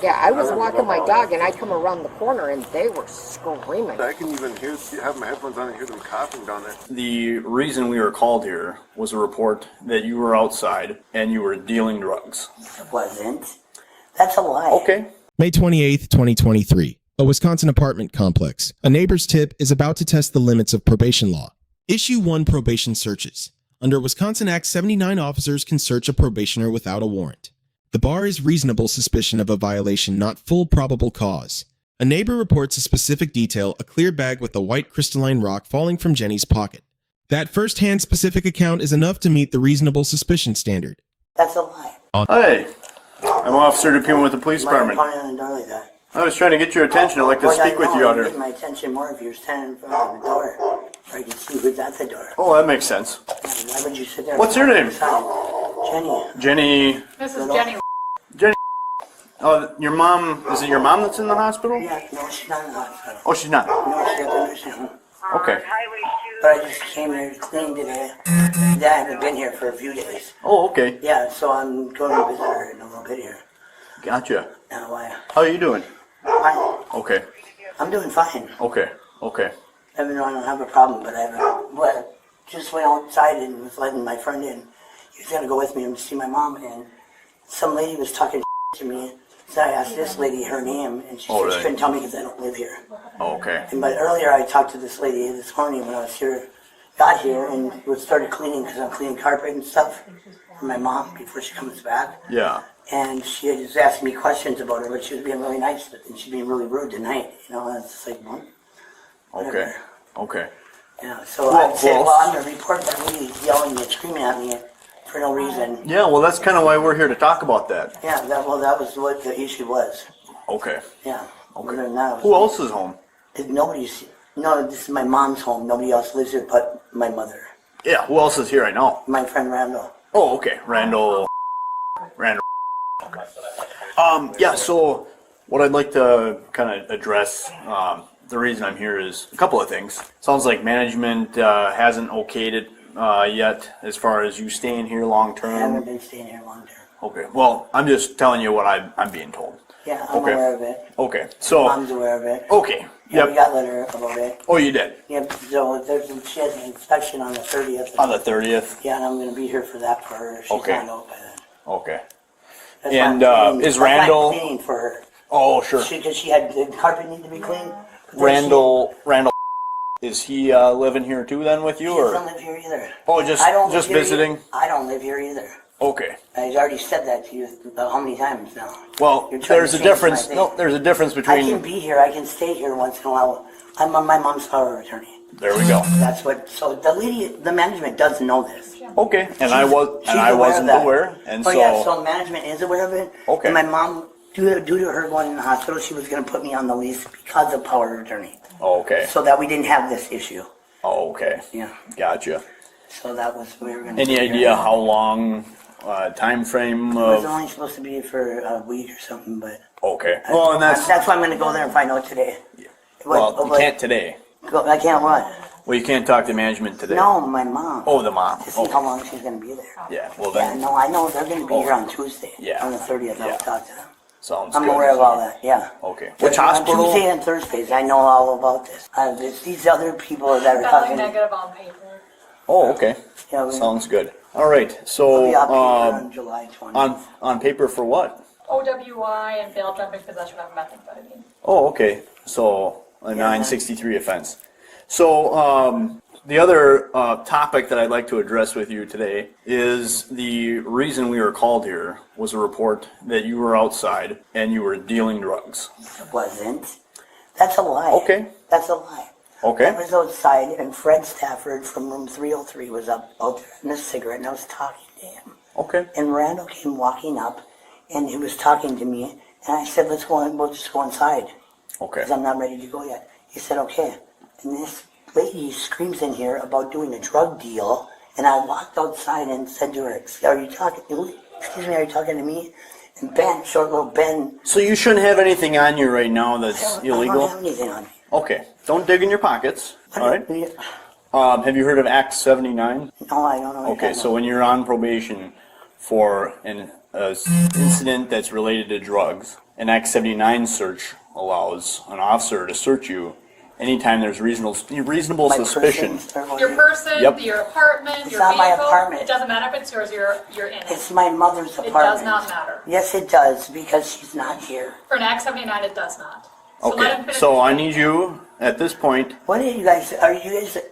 Yeah, I was walking my dog and I come around the corner and they were screaming. I can even have my headphones on and hear them coughing down there. The reason we were called here was a report that you were outside and you were dealing drugs. It wasn't. That's a lie. Okay. May 28th, 2023. A Wisconsin apartment complex. A neighbor's tip is about to test the limits of probation law. Issue 1 probation searches. Under Wisconsin Act 79, officers can search a probationer without a warrant. The bar is reasonable suspicion of a violation, not full probable cause. A neighbor reports a specific detail, a clear bag with a white crystalline rock falling from Jenny's pocket. That first-hand specific account is enough to meet the reasonable suspicion standard. That's a lie. Hey, I'm Officer DePuma with the police department. Why are you pounding on the door like that? I was trying to get your attention. I'd like to speak with you out I'd here. get my attention more if you were standing in front of the door, so I could see who's at the door. Oh, that makes sense. Why would you sit there? What's your name? Jenny. Jenny. This is Jenny. Jenny. Oh, your mom. Is it your mom that's in the hospital? Yeah, no, she's not in the hospital. Oh, she's not. No, she's at the nursing home. Okay. But I just came here to clean today. I haven't been here for a few days. Oh, okay. Yeah, so I'm going to visit her in a little bit here. Gotcha. Now, why? How are you doing? Fine. Okay. I'm doing fine. Okay. Okay. Even though I don't have a problem, but just went outside and was letting my friend in. He was going to go with me and see my mom, and some lady was talking to me. So I asked this lady her name, and she said really? she couldn't tell me because I don't live here. Okay. But earlier I talked to this lady this morning when I was here, got here, and started cleaning because I'm cleaning carpet and stuff for my mom before she comes back. Yeah. And she had just asked me questions about her, but she was being really nice, but then she's being really rude tonight. You know, and it's just like, what? Okay. Okay. Yeah, so I said, well, I'm going to report that lady yelling and screaming at me for no reason. Yeah, well, that's kind of why we're here to talk about that. Yeah, that was what the issue was. Okay. Yeah. Okay. Now, Who else is home? No, this is my mom's home. Nobody else lives here but my mother. Yeah, who else is here? I know. My friend Randall. Oh, okay. Randall. Okay. Yeah, so what I'd like to kind of address, the reason I'm here is a couple of things. Sounds like management hasn't okayed it yet as far as you staying here long term. I haven't been staying here long term. Okay, well, I'm just telling you what I'm being told. Yeah, I'm aware of it. Okay, so. Mom's aware of it. Okay. Yeah, we got a letter about it. Oh, you did? Yep, so she has an inspection on the 30th. On the 30th? Yeah, and I'm going to be here for that for her. She's Okay. not out by then. Okay. That's And why I'm cleaning- is that's why I'm Randall? cleaning for her. Oh, sure. Because she had the carpet need to be cleaned. But then Randall, is he living here too then with you, She or? doesn't live here either. Oh, I don't live just here visiting? I don't live here either. Okay. I've already said that to you how many times now. Well, You're trying there's to a change difference. my thing. No, there's a difference I can between. be here. I can stay here once in a while. I'm on my mom's power of attorney. There we go. That's what. So the management does know this. Okay, and She's I aware of wasn't that. aware, and Oh so. yeah, so management is aware of it. Okay. And my mom, due to her going in the hospital, she was going to put me on the lease because of power of attorney, Oh, okay. so that we didn't have this issue. Oh, okay. Yeah. Gotcha. So that was we were going to. Any idea how long time frame It was of? only supposed to be for a week or something, but. Okay. Well, and that's why I'm going to go there and find out today. well, you can't today. I can't what? Well, you can't talk to management today. No, my mom. Oh, the mom. To see how long she's going to be there. Yeah. Well, Yeah, then no, I know they're going to be here on Tuesday. Yeah. On the 30th, Yeah. I'll talk to them. sounds I'm good. aware of all that, yeah. Okay. Which On hospital? Tuesday and Thursdays, I know all about this. There's these other people that are Spelling talking. negative on paper. Oh, okay. Yeah, Sounds good. All right. I'll So, be out here on July 20th. on paper for what? OWI and bail jumping possession of methamphetamine. Oh, okay. So a 963 offense. So the other topic that I'd like to address with you today is the reason we were called here was a report that you were outside and you were dealing drugs. It wasn't. That's a lie. Okay. That's a lie. Okay. I was outside, and Fred Stafford from room 303 was out there in a cigarette, and I was talking to him. Okay. And Randall came walking up, and he was talking to me, and I said, let's go, we'll just go inside, Okay. because I'm not ready to go yet. He said, okay. And this lady screams in here about doing a drug deal, and I walked outside and said to her, are you talking to me? And Ben, short little Ben. So you shouldn't have anything on you right now that's I illegal? don't have anything on me. Okay. Don't dig in your pockets. All right. Have you heard of Act 79? No, I don't know. Okay, so when you're on probation for an incident that's related to drugs, an Act 79 search allows an officer to search you anytime there's reasonable My suspicion. person, or Your person, Yep. your apartment, It's your not my vehicle. apartment. It doesn't matter if it's yours, you're in it. It's my mother's It apartment. does not matter. Yes, it does, because she's not here. For an Act 79, it does not. So let him Okay, finish so I explaining. need you, at this point, What are you guys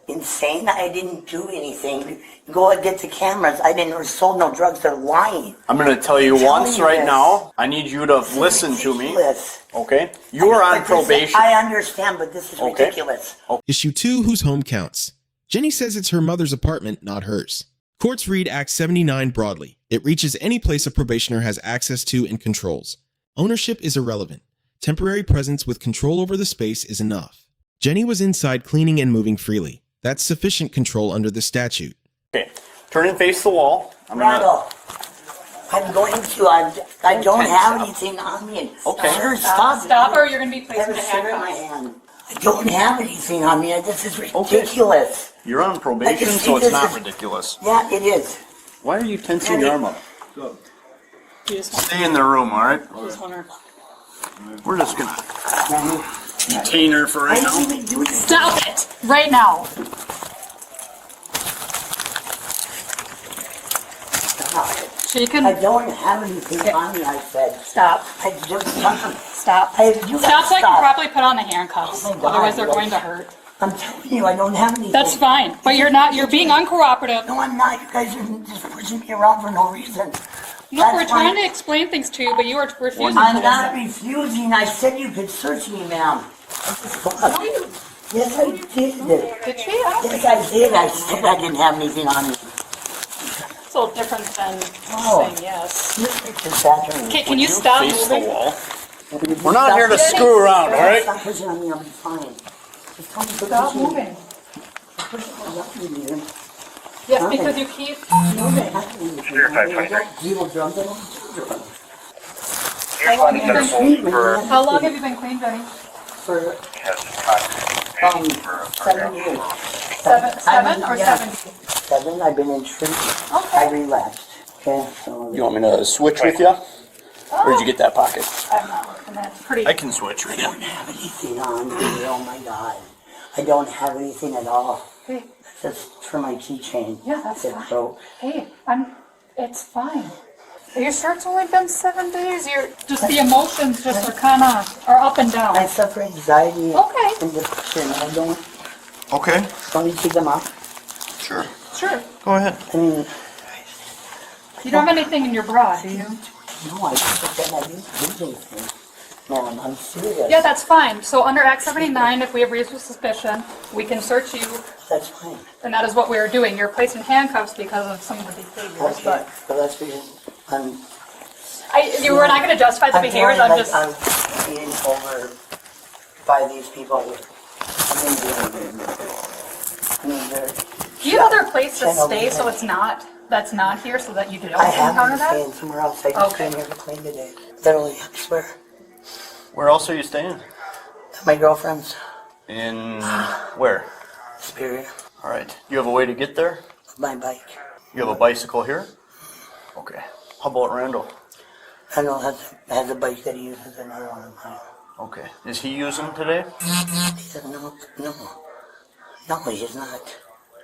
insane? I didn't do anything. Go and get the cameras. I didn't sold no drugs. They're lying. I'm going to tell you I'm telling once you right this. now, I need you to This is listen to me, ridiculous. okay? You are on But this- probation. I understand, but this is Okay. ridiculous. Issue 2, whose home counts. Jenny says it's her mother's apartment, not hers. Courts read Act 79 broadly. It reaches any place a probationer has access to and controls. Ownership is irrelevant. Temporary presence with control over the space is enough. Jenny was inside cleaning and moving freely. That's sufficient control under the statute. Okay, turn and face the wall. I'm going to... Randall, I'm going to. I don't have anything on me. Okay. Sir, stop. Stop or you're going to be I placed have in a a cigarette in my handcuff. hand. I don't have anything on me. This is ridiculous. You're on probation, I can so see it's this not is- ridiculous. Yeah, it is. Why are you tensing your arm up? You just want Stay in the room, all right? to... We're just going to detain her for I right now. didn't even do anything. Stop it! Right now. She I can... don't have anything on me, I said. Stop. I just Stop. I, you Stop so I can stop. properly put on the handcuffs. Oh my God, Otherwise they're yes. going to hurt. I'm telling you, I don't have anything. That's fine. But you're being uncooperative. No, I'm not. You guys are just pushing me around for no reason. Look, we're That's trying why- to explain things to you, but you are refusing I'm to not listen. refusing. I said you could search me, ma'am. No, you... Yes, I did. Did she? I don't think Yes, I did. I said I didn't have anything on me. it's a little different than Oh. saying yes. This bathroom. Okay, can you stop Face the moving? wall. We're not here to screw around, all right? Stop pushing on me. I'll be fine. Just tell me to Stop push me. moving. Push me on me. Yes, because you keep moving. Zero drugs. I don't do drugs. How long have you been clean? Treatment, How long have you been clean, Jenny? For 7 years. Seven or Yeah. 70? 7. I've been in treatment. I Okay. relapsed. Okay, so You want me to switch with you? Where'd you get that pocket? I'm not looking at it. Pretty. I can switch with I you. don't have anything on me. Oh my God. I don't have anything at all. Hey, Just for my keychain. yeah, that's It fine. broke. Hey, it's fine. Your shirt's only been 7 days. You're just the emotions just are up and I down. suffer anxiety Okay. and depression. I don't Okay, you keep them up. sure. Sure. Go ahead. I mean, You don't have anything in your bra, do you? no, I just I didn't do anything. No, I'm serious. Yeah, that's fine. So under Act 79, if we have reasonable suspicion, we can search you, That's fine. and that is what we are doing. You're placed in handcuffs because of some of the behaviors, Okay, but so that's because you were not going to justify the I'm behaviors. feeling I'm like just. I'm being over by these people. I mean, they're, Do you have other place to Channel stay so behind. it's not that's not here so that you don't I have encounter been that? staying somewhere else. I just Okay. came here to clean today. Literally, I swear. Where else are you staying? My girlfriend's In where? Superior. All right. You have a way to get there? My bike. You have a bicycle here? Okay. How about Randall? Randall has a bike that he uses, another one of mine. Okay. Is he using today? He said, no, he is not.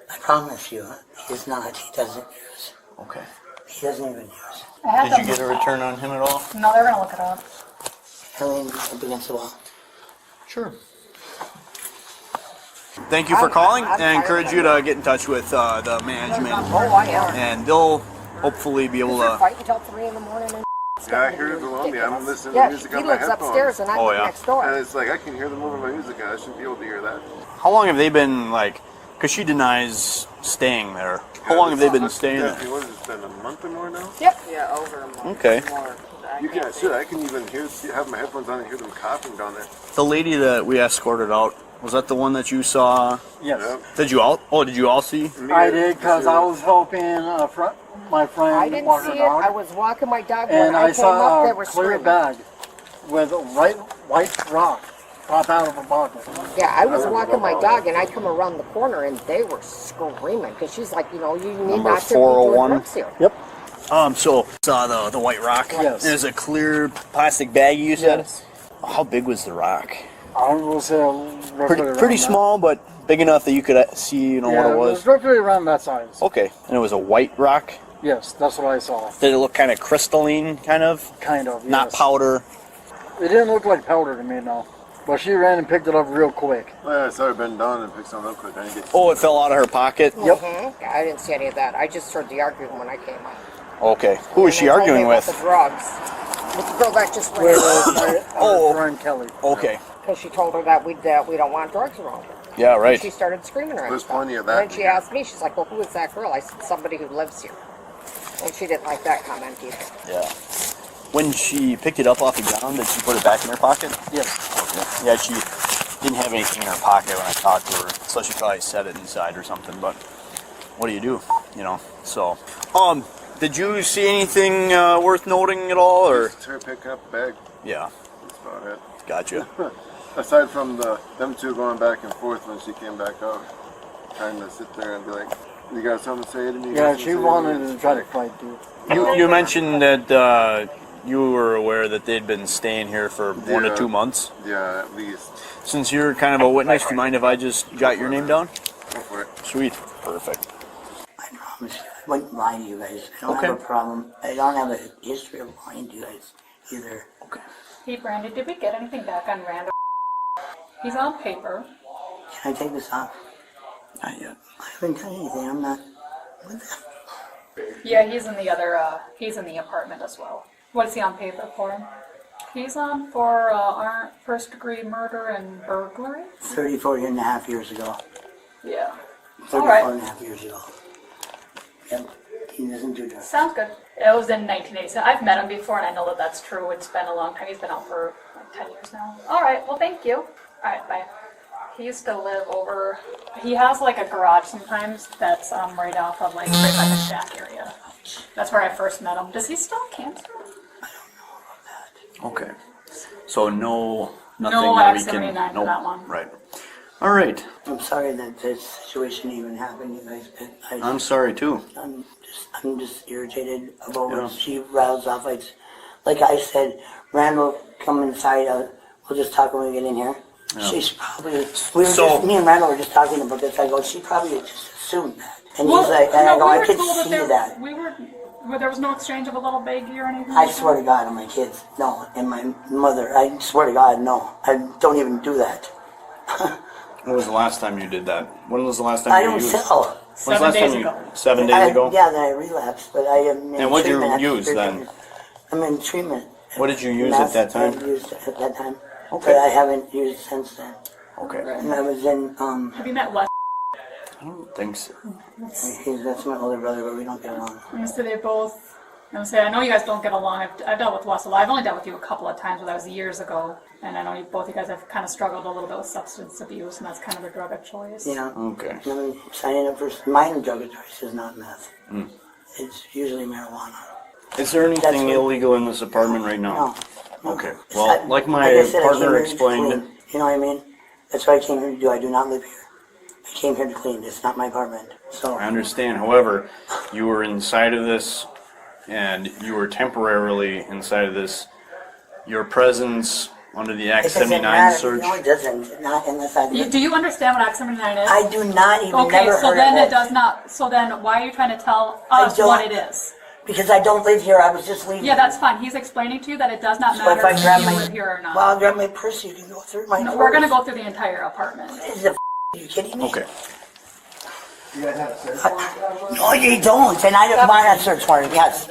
I promise you, he is not. He doesn't use. Okay. He doesn't even use. I had Did you them- get a return on him at all? No, they're gonna look it up. Helen up against the wall. Sure. Thank you for calling. I encourage you to get in touch with the management, Oh, I am. and they'll hopefully be able They're to. fighting until 3 in the morning. And Yeah, I hear it below me. I'm listening to yeah, music he on my lives headphones. upstairs and I Oh, live yeah. next And door. it's like I can hear the moving of my music and I shouldn't be able to hear that. How long have they been like? Because she denies staying there. How long have they been staying there? What has it been, a month or more now? Yep. Yeah, over a month. Okay. You can shit. I can even have my headphones on and hear them coughing down there. The lady that we escorted out, was that the one that you saw? Yes, Yep. Did you all? Oh, did you all see? I did because I was helping my I friend didn't walk see her it. I dog, was walking my dog when and I I came saw up. They a were clear screaming. bag with a white rock pop out of a bucket. Yeah, I was walking my dog and I come around the corner and they were screaming because she's like, you need Number not to be doing 401. drugs here. Yep. So saw the white rock. Yes. There's a clear plastic baggie. You said. Yes. How big was the rock? I will say roughly Pretty around pretty that. small, but big enough that you could see, what it was. It's roughly around that size. Okay, and it was a white rock. Yes, that's what I saw. Did it look kind of crystalline, kind of? Kind of. Not yes. powder. It didn't look like powder to me, no. But she ran and picked it up real quick. Oh, yeah, I saw her bend down and pick something up quick. I didn't get Oh, it fell out of her pocket. Yep. Yeah, I didn't see any of that. I just heard the arguing when I came up. Okay, who was she And they told arguing me about with? The drugs. With the girl that just went With Oh. our friend Kelly. Okay, because she told her that we don't want drugs around her. yeah, right. She started screaming around. There's stuff. plenty of that And then she here. asked me, she's like, well, who is that girl? I said, somebody who lives here. And she didn't like that comment either. Yeah. When she picked it up off the ground, did she put it back in her pocket? Yes. Okay. Yeah, she didn't have anything in her pocket when I talked to her, so she probably set it inside or something. But what do you do? So, did you see anything worth noting at all, or? Just her picking up a bag. Yeah, That's about it. gotcha. Aside from them two going back and forth when she came back out, trying to sit there and be like, "You got something to say to me?" You got Yeah, something she to say to wanted me?" to try to fight, dude. You mentioned that you were aware that they'd been staying here for 1 to 2 months. Yeah, at least. Since you're kind of a witness, do you mind if I just jot your name down? Go for it. Sweet. Perfect. I promise you, I wouldn't lie to you guys. I don't Okay. have a problem. I don't have a history of lying to you guys either. Hey, Brandy, did we get anything back on Randall? He's on paper. Can I take this off? Not yet. I haven't done anything. I'm not. What the? Yeah, he's in the other, he's in the apartment as well. What is he on paper for? He's on for first-degree murder and burglary? 34 and a half years ago. Yeah. 34 All right. and a half years ago. Yep. He doesn't do drugs. Sounds good. It was in 1987. I've met him before, and I know that that's true. It's been a long time. He's been out for like 10 years now. All right. Well, thank you. All right. Bye. He used to live over. He has like a garage sometimes that's right off of like right by the shack area. That's where I first met him. Does he still have cancer? Okay. So nothing No that we X-79 can. for that one. Right. All right. I'm sorry that this situation even happened, you guys. But I'm sorry too. I'm just irritated about Yeah. when she rattles off. Like I said, Randall, come inside. We'll just talk when we get in here. Yeah. She's probably. Me and Randall were just talking about this. I go, she probably just assumed that. And he's like, and I go, I could see that. There was no exchange of a little baggie or anything. I swear to God, on my kids, no, and my mother, I swear to God, no. I don't even do that. When was the last time you did that? When was the last time I you don't used? sell. When was the 7 last days time you? ago. 7 days ago. Yeah, then I relapsed, but I am in And what'd you treatment. use then? I'm in treatment. What did you use at that time? I used at that time. Okay. But I haven't used since then. Okay. And I was in, Have you met Wes? I don't think so. that's my older brother, but we don't get along. So they both. I know you guys don't get along. I've dealt with Wes a lot. I've only dealt with you a couple of times, but that was years ago. And I know both you guys have kind of struggled a little bit with substance abuse, and that's kind of a drug of choice. Yeah. Okay. And I'm signing up for mine. Drug of choice is not meth. It's usually marijuana. Is there That's anything what- illegal in this apartment right now? No. Okay. It's Well, not- like my I said, I came partner here to explained. clean. You know what I mean? That's what I came here to do. I do not live here. I came here to clean. It's not my apartment. So I understand. However, you were inside of this, and you were temporarily inside of this. Your presence under the it Act doesn't 79 matter. search. No, it doesn't. Not unless I live. Do you understand what Act 79 is? I do not even Okay, never so heard then of it does not. So then, why are you trying to tell I us don't- what it is? Because I don't live here. I was just leaving. Yeah, that's fine. He's explaining to you that it does not So matter if I if grab you my, live here or not. well, I'll grab my purse. You can go through my. No, we're gonna go through the entire apartment. Is the are you kidding me? Okay. No, you don't. And I want a search warrant. Yes,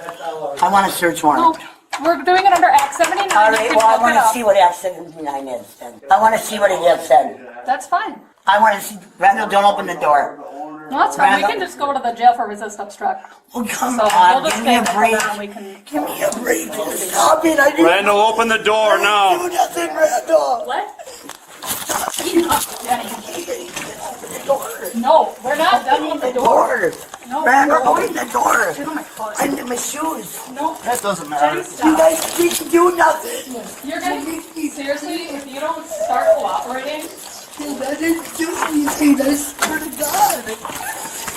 I want a search warrant. No, we're doing it under Act 79. All You right. can Well, I look it want to up. see what Act 79 is. Then I want to see what it is. Then That's fine. I want to see. Randall, don't open the door. No, that's fine. We Randall. can just go to the jail for resist obstruct. Oh, come So on. we'll just Give me take a the break. cover and we can. Give me a break. Stop it. I didn't Randall, open the door now. do nothing, Randall. What? Jenny. No, we're not done with the door. No, Randall, no. open the door. Get on my foot. I need my shoes. No, That doesn't Jenny, matter. stop. You guys didn't do nothing. You're gonna seriously, if you don't start cooperating, You didn't do anything. I swear to God.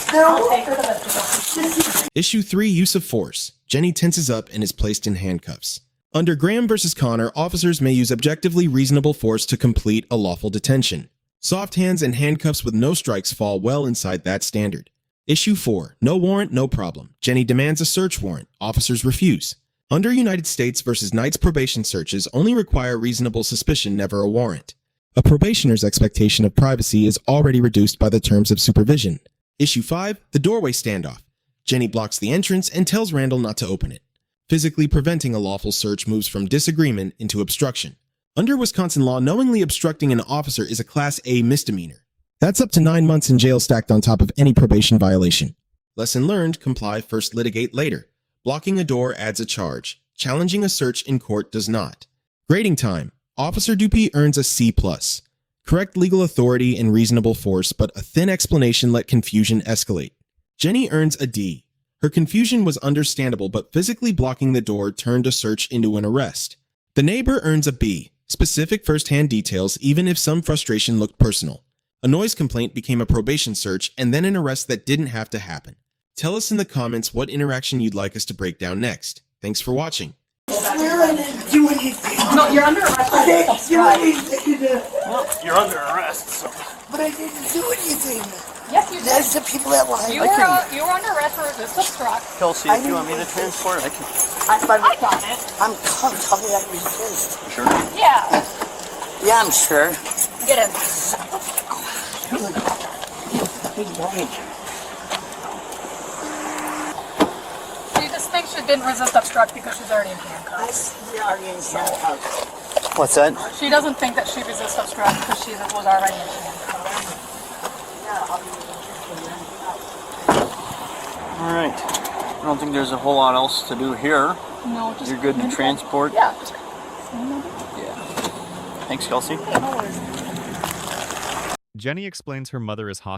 I'll take her to the Issue 3, use of force. Jenny tenses up and is placed in handcuffs. Under Graham versus Connor, officers may use objectively reasonable force to complete a lawful detention. Soft hands and handcuffs with no strikes fall well inside that standard. Issue 4, no warrant, no problem. Jenny demands a search warrant. Officers refuse. Under United States versus Knight's probation searches only require reasonable suspicion, never a warrant. A probationer's expectation of privacy is already reduced by the terms of supervision. Issue 5, the doorway standoff. Jenny blocks the entrance and tells Randall not to open it. Physically preventing a lawful search moves from disagreement into obstruction. Under Wisconsin law, knowingly obstructing an officer is a Class A misdemeanor. That's up to 9 months in jail stacked on top of any probation violation. Lesson learned, comply first, litigate later. Blocking a door adds a charge. Challenging a search in court does not. Grading time. Officer Dupuy earns a C+. Correct legal authority and reasonable force, but a thin explanation let confusion escalate. Jenny earns a D. Her confusion was understandable, but physically blocking the door turned a search into an arrest. The neighbor earns a B. Specific first-hand details, even if some frustration looked personal. A noise complaint became a probation search and then an arrest that didn't have to happen. Tell us in the comments what interaction you'd like us to break down next. Thanks for watching. I didn't do anything. No, you're under arrest. I didn't do anything. You're under arrest, so. But I didn't do anything. Yes, you did. That's the people that lie. You were under arrest for resist obstruct. Kelsey, if you want me to transport, I can. I got it. I'm comfortable that resist. Sure. Yeah. Yeah, I'm sure. Get in. Big blank. She just thinks she didn't resist obstruct because she's already in handcuffs. You're already in handcuffs. What's that? She doesn't think that she resist obstruct because she was already in handcuffs. All right. I don't think there's a whole lot else to do here. No, just. You're good to transport? Yeah. Yeah. Thanks, Kelsey. No worries. Jenny explains her mother is hospitalized